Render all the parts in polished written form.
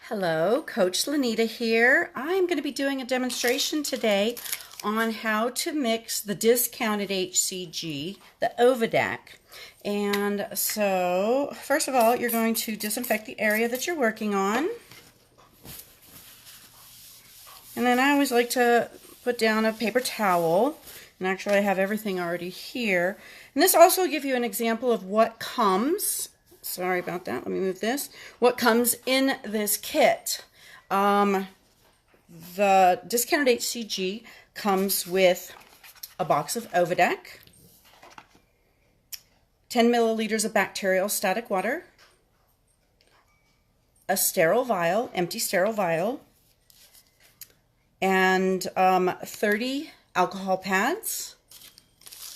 Hello, Coach Lanita here. I'm going to be doing a demonstration today on how to mix the discounted hCG, the Ovidac. And so, first of all, you're going to disinfect the area that you're working on. And then I always like to put down a paper towel. And actually I have everything already here. And this also will give you an example of what comes. Sorry about that. Let me move this. What comes in this kit. The discounted hCG comes with a box of Ovidac, 10 milliliters of bacterial static water, a sterile vial, empty sterile vial, and 30 alcohol pads,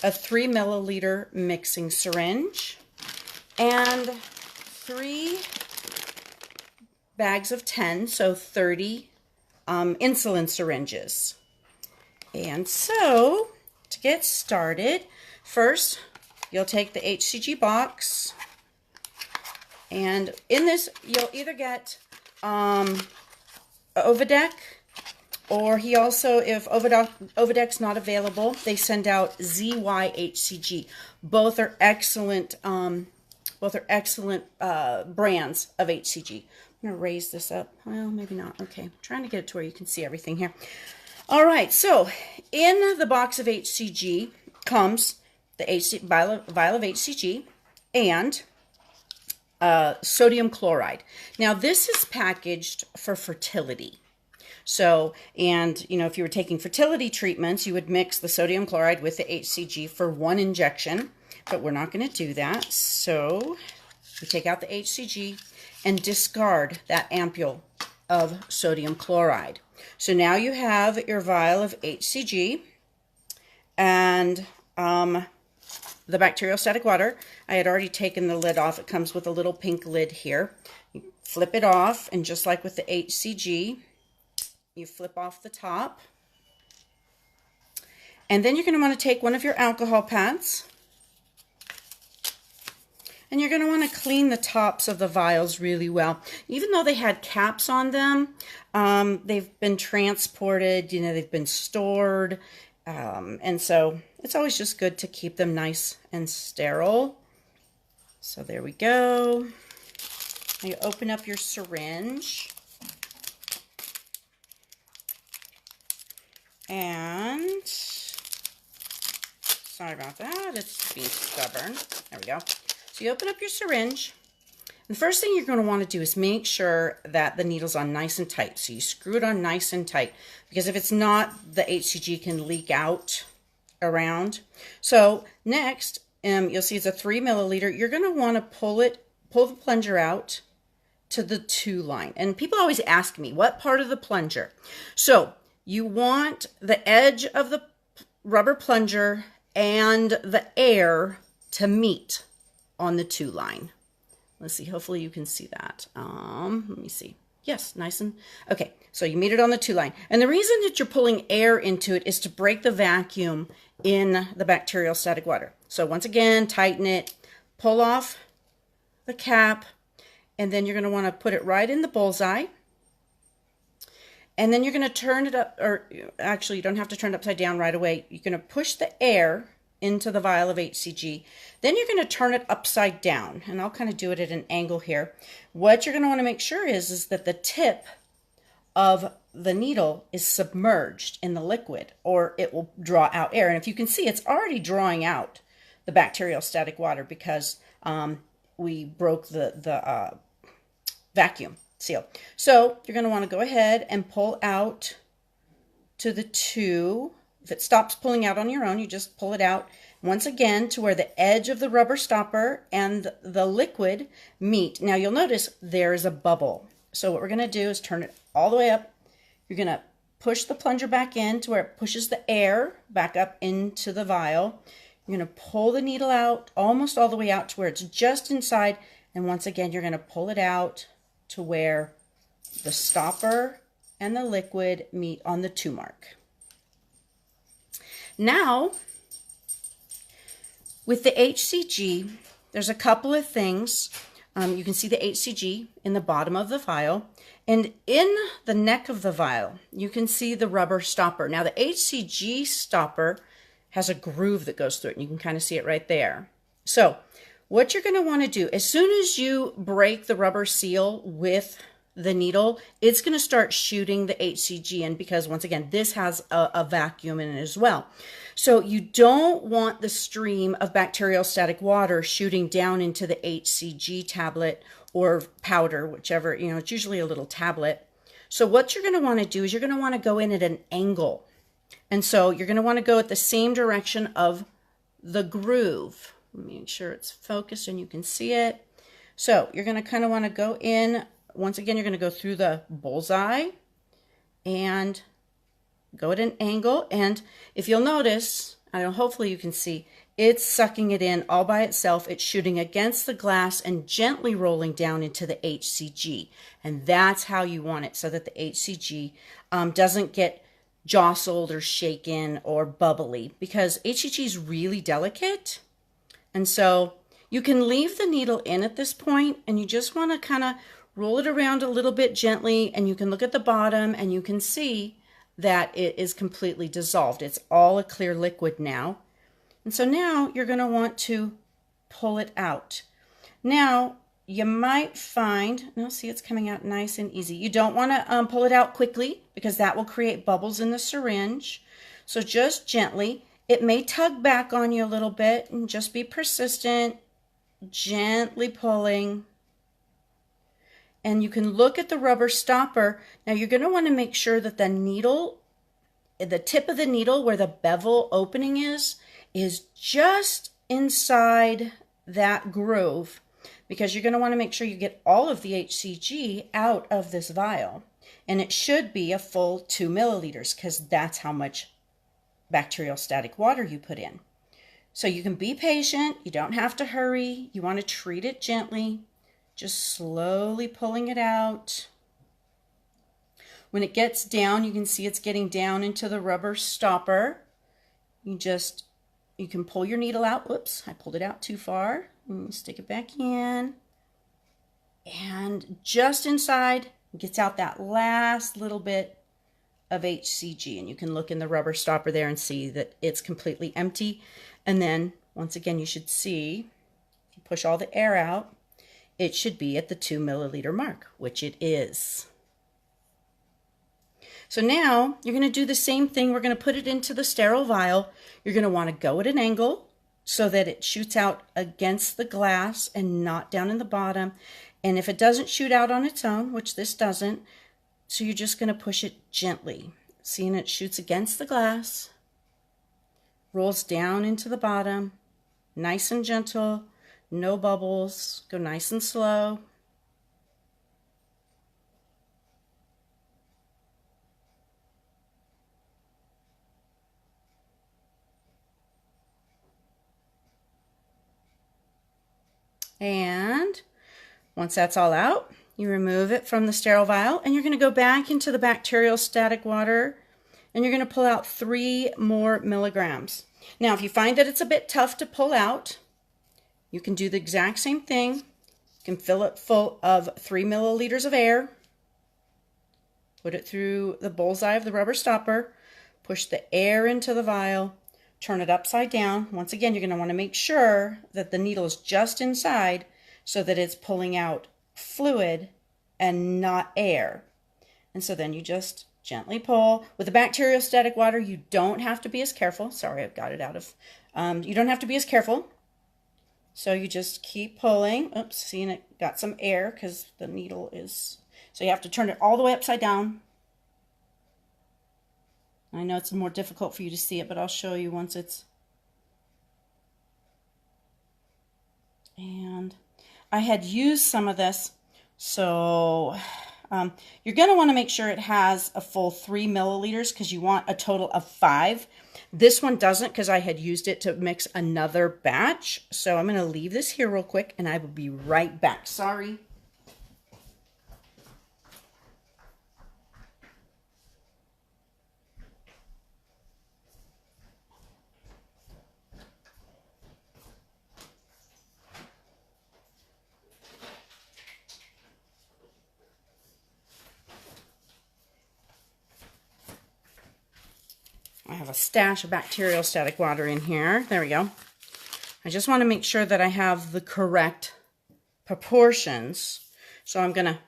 a 3 milliliter mixing syringe, and 3 bags of 10, so 30 insulin syringes. And so, to get started, first you'll take the hCG box, and in this you'll either get Ovidac, or he also, if Ovidac's not available, they send out ZY-hCG. Both are excellent. Both are excellent brands of hCG. I'm going to raise this up. Well, maybe not. Okay, I'm trying to get it to where you can see everything here. All right, so in the box of hCG comes the vial of hCG and sodium chloride. Now, this is packaged for fertility. So, and you know, if you were taking fertility treatments, you would mix the sodium chloride with the hCG for 1 injection. But we're not going to do that, so we take out the hCG and discard that ampule of sodium chloride. So now you have your vial of hCG and the bacterial static water. I had already taken the lid off. It comes with a little pink lid here. You flip it off, and just like with the hCG, you flip off the top. And then you're going to want to take one of your alcohol pads, and you're going to want to clean the tops of the vials really well. Even though they had caps on them, they've been transported, you know, they've been stored. And so it's always just good to keep them nice and sterile. So there we go. You open up your syringe. And, sorry about that, it's being stubborn. There we go. So you open up your syringe, and the first thing you're going to want to do is make sure that the needle's on nice and tight. So you screw it on nice and tight, because if it's not, the hCG can leak out around. So next, you'll see it's a 3 milliliter. You're going to want to pull the plunger out to the 2 line. And people always ask me, what part of the plunger? So you want the edge of the rubber plunger and the air to meet on the 2 line. Let's see, hopefully you can see that. Let me see. Yes, nice and, okay, so you meet it on the 2 line. And the reason that you're pulling air into it is to break the vacuum in the bacterial static water. So once again, tighten it, pull off the cap, and then you're going to want to put it right in the bullseye. And then you're going to turn it up, or actually you don't have to turn it upside down right away. You're going to push the air into the vial of hCG. Then you're going to turn it upside down, and I'll kind of do it at an angle here. What you're going to want to make sure is that the tip of the needle is submerged in the liquid, or it will draw out air. And if you can see, it's already drawing out the bacterial static water because we broke the vacuum seal. So you're going to want to go ahead and pull out to the 2. If it stops pulling out on your own, you just pull it out once again to where the edge of the rubber stopper and the liquid meet. Now you'll notice there is a bubble. So what we're going to do is turn it all the way up. You're going to push the plunger back in to where it pushes the air back up into the vial. You're going to pull the needle out almost all the way out to where it's just inside. And once again, you're going to pull it out to where the stopper and the liquid meet on the 2 mark. Now, with the hCG, there's a couple of things You can see the hCG in the bottom of the vial. And in the neck of the vial, you can see the rubber stopper. Now, the hCG stopper has a groove that goes through it, and you can kind of see it right there. So what you're going to want to do, as soon as you break the rubber seal with the needle, it's going to start shooting the hCG in, because once again, this has a vacuum in it as well. So you don't want the stream of bacteriostatic water shooting down into the hCG tablet or powder, whichever, it's usually a little tablet. So what you're going to want to do is you're going to want to go in at an angle. And so you're going to want to go at the same direction of the groove. Make sure it's focused and you can see it. So you're going to kind of want to go in. Once again, you're going to go through the bullseye and go at an angle. And if you'll notice, hopefully you can see, it's sucking it in all by itself. It's shooting against the glass and gently rolling down into the hCG. And that's how you want it, so that the hCG doesn't get jostled or shaken or bubbly, because hCG is really delicate. And so you can leave the needle in at this point, and you just want to kind of roll it around a little bit gently, and you can look at the bottom and you can see that it is completely dissolved. It's all a clear liquid now. And so now you're going to want to pull it out. Now you might find, now see, it's coming out nice and easy. You don't want to pull it out quickly, because that will create bubbles in the syringe. So just gently. It may tug back on you a little bit, and just be persistent, gently pulling. And you can look at the rubber stopper. Now you're going to want to make sure that the needle, the tip of the needle where the bevel opening is just inside that groove, because you're going to want to make sure you get all of the hCG out of this vial. And it should be a full 2 milliliters, because that's how much bacteriostatic water you put in. So you can be patient. You don't have to hurry. You want to treat it gently, just slowly pulling it out. When it gets down, you can see it's getting down into the rubber stopper. You can pull your needle out. Whoops, I pulled it out too far. Stick it back in. And just inside, it gets out that last little bit of hCG. And you can look in the rubber stopper there and see that it's completely empty. And then, once again, you should see, if you push all the air out, it should be at the 2 milliliter mark, which it is. So now you're going to do the same thing. We're going to put it into the sterile vial. You're going to want to go at an angle so that it shoots out against the glass and not down in the bottom. And if it doesn't shoot out on its own, which this doesn't, so you're just going to push it gently. Seeing it shoots against the glass, rolls down into the bottom, nice and gentle, no bubbles, go nice and slow. And once that's all out, you remove it from the sterile vial, and you're going to go back into the bacteriostatic water, and you're going to pull out 3 more milligrams. Now, if you find that it's a bit tough to pull out, you can do the exact same thing. You can fill it full of 3 milliliters of air, put it through the bullseye of the rubber stopper, push the air into the vial, turn it upside down. Once again, you're going to want to make sure that the needle is just inside so that it's pulling out fluid and not air. And so then you just gently pull. With the bacteriostatic water, you don't have to be as careful. Sorry, I've got it out of... you don't have to be as careful. So you just keep pulling. Oops, seeing it got some air because the needle is... So you have to turn it all the way upside down. I know it's more difficult for you to see it, but I'll show you once it's... And I had used some of this, so you're going to want to make sure it has a full 3 milliliters because you want a total of 5. This one doesn't because I had used it to mix another batch. So I'm going to leave this here real quick and I will be right back. Sorry. have a stash of bacterial static water in here. There we go. I just want to make sure that I have the correct proportions. So I'm going to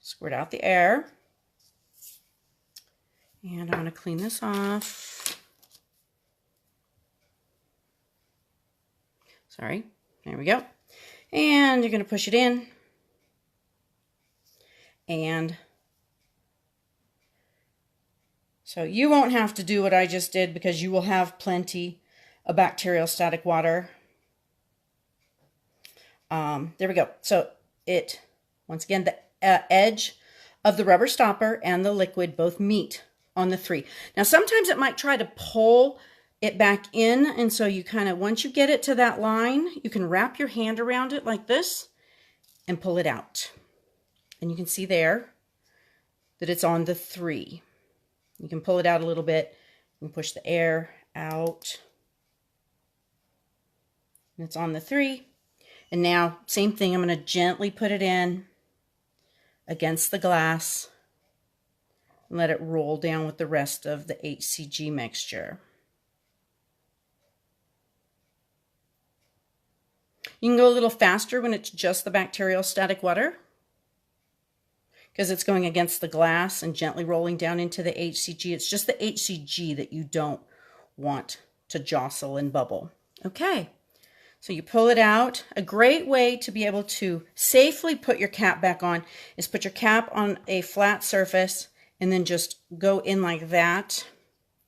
squirt out the air. And I'm going to clean this off. Sorry. There we go. And you're going to push it in. And so you won't have to do what I just did because you will have plenty of bacterial static water. There we go. So it, once again, the edge of the rubber stopper and the liquid both meet on the 3. Now, sometimes it might try to pull it back in. And so you kind of, once you get it to that line, you can wrap your hand around it like this and pull it out. And you can see there that it's on the 3. You can pull it out a little bit and push the air out. And it's on the 3. And now, same thing, I'm going to gently put it in against the glass and let it roll down with the rest of the hCG mixture. You can go a little faster when it's just the bacterial static water, because it's going against the glass and gently rolling down into the hCG. It's just the hCG that you don't want to jostle and bubble. Okay, so you pull it out. A great way to be able to safely put your cap back on is put your cap on a flat surface and then just go in like that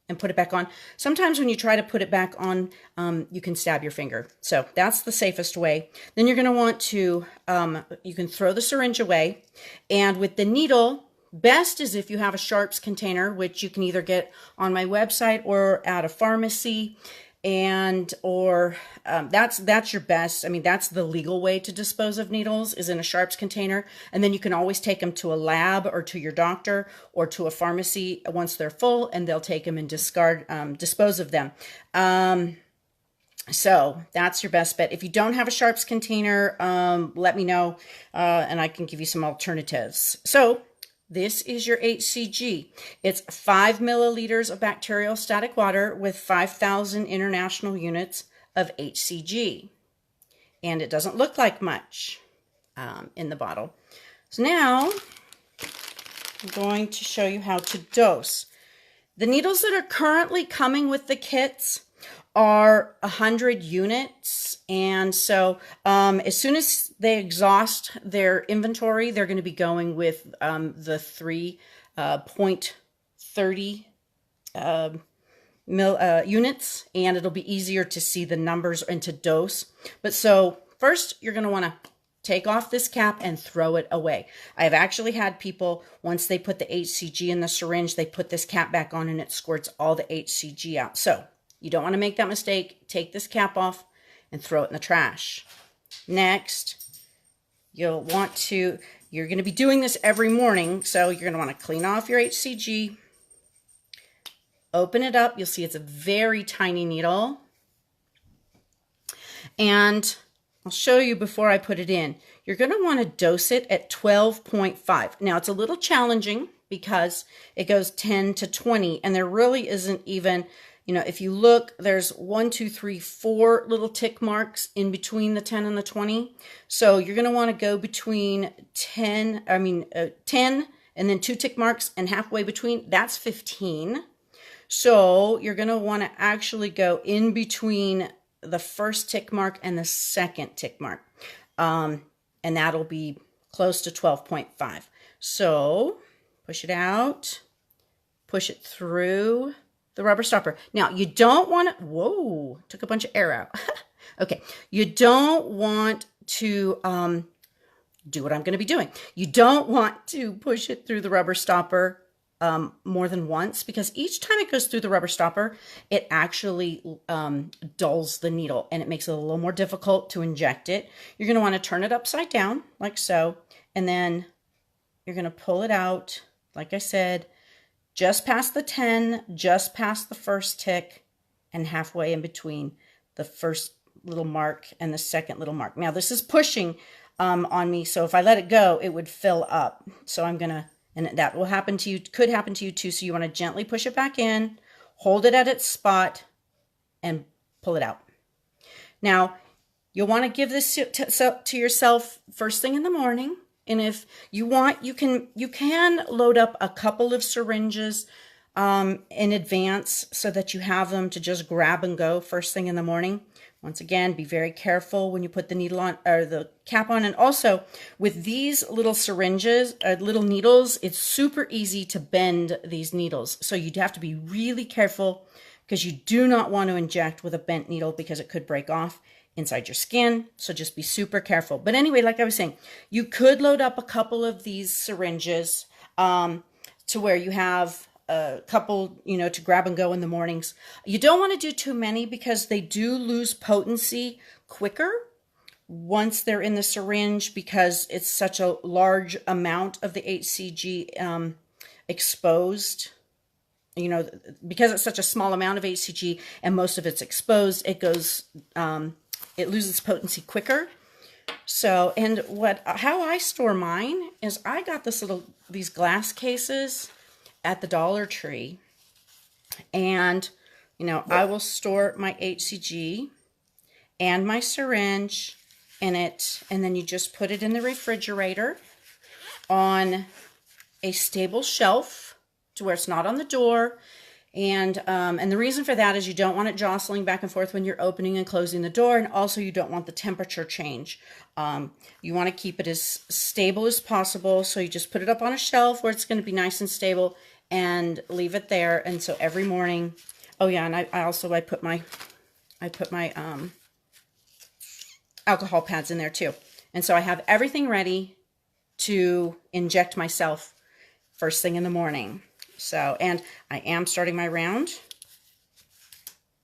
and put it back on. Sometimes when you try to put it back on, you can stab your finger. So that's the safest way. Then you're going to want to, you can throw the syringe away. And with the needle, best is if you have a sharps container, which you can either get on my website or at a pharmacy. And or that's your best. I mean, that's the legal way to dispose of needles, is in a sharps container. And then you can always take them to a lab or to your doctor or to a pharmacy once they're full, and they'll take them and dispose of them. So that's your best bet. If you don't have a sharps container, let me know and I can give you some alternatives. So this is your hCG. It's 5 milliliters of bacterial static water with 5,000 international units of hCG. And it doesn't look like much in the bottle. So now I'm going to show you how to dose. The needles that are currently coming with the kits are 100 units. And so as soon as they exhaust their inventory, they're going to be going with the 3.30 units, and it'll be easier to see the numbers and to dose. But so first you're going to want to take off this cap and throw it away. I've actually had people, once they put the hCG in the syringe, they put this cap back on and it squirts all the hCG out. So you don't want to make that mistake. Take this cap off and throw it in the trash. Next, you're going to be doing this every morning, so you're going to want to clean off your hCG, open it up. You'll see it's a very tiny needle. And I'll show you before I put it in. You're going to want to dose it at 12.5. Now, it's a little challenging because it goes 10 to 20, and there really isn't even, you know, if you look, there's 1, 2, 3, 4 little tick marks in between the 10 and the 20. So you're going to want to go between 10 and then 2 tick marks, and halfway between, that's 15. So you're going to want to actually go in between the first tick mark and the second tick mark. And that'll be close to 12.5. So push it out, push it through the rubber stopper. Now, you don't want to, whoa, took a bunch of air out. Okay, you don't want to do what I'm going to be doing. You don't want to push it through the rubber stopper more than once, because each time it goes through the rubber stopper, it actually dulls the needle and it makes it a little more difficult to inject it. You're going to want to turn it upside down like so, and then you're going to pull it out, like I said, just past the 10, just past the first tick, and halfway in between the first little mark and the second little mark. Now, this is pushing on me, so if I let it go, it would fill up. So I'm going to And that will happen to you, could happen to you too. So you want to gently push it back in, hold it at its spot, and pull it out. Now, you'll want to give this to yourself first thing in the morning. And if you want, you can load up a couple of syringes in advance so that you have them to just grab and go first thing in the morning. Once again, be very careful when you put the needle on or the cap on. And also with these little syringes, little needles, it's super easy to bend these needles. So you'd have to be really careful because you do not want to inject with a bent needle because it could break off inside your skin. So just be super careful. But anyway, like I was saying, you could load up a couple of these syringes to where you have a couple, to grab and go in the mornings. You don't want to do too many because they do lose potency quicker once they're in the syringe because it's such a large amount of the hCG exposed. Because it's such a small amount of hCG and most of it's exposed, it goes, it loses potency quicker. So, and how I store mine is I got these glass cases at the Dollar Tree, and I will store my hCG and my syringe in it, and then you just put it in the refrigerator on a stable shelf to where it's not on the door. And the reason for that is you don't want it jostling back and forth when you're opening and closing the door, and also you don't want the temperature change. You want to keep it as stable as possible, so you just put it up on a shelf where it's going to be nice and stable and leave it there. And so every morning, oh yeah, and I put my alcohol pads in there too. And so I have everything ready to inject myself first thing in the morning. So, and I am starting my round.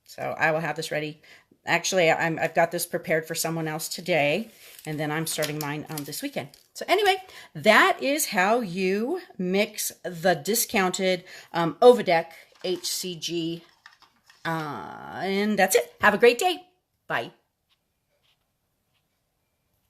So I will have this ready. Actually, I've got this prepared for someone else today, and then I'm starting mine this weekend. So anyway, that is how you mix the discounted Ovideck hCG. And that's it. Have a great day. Bye.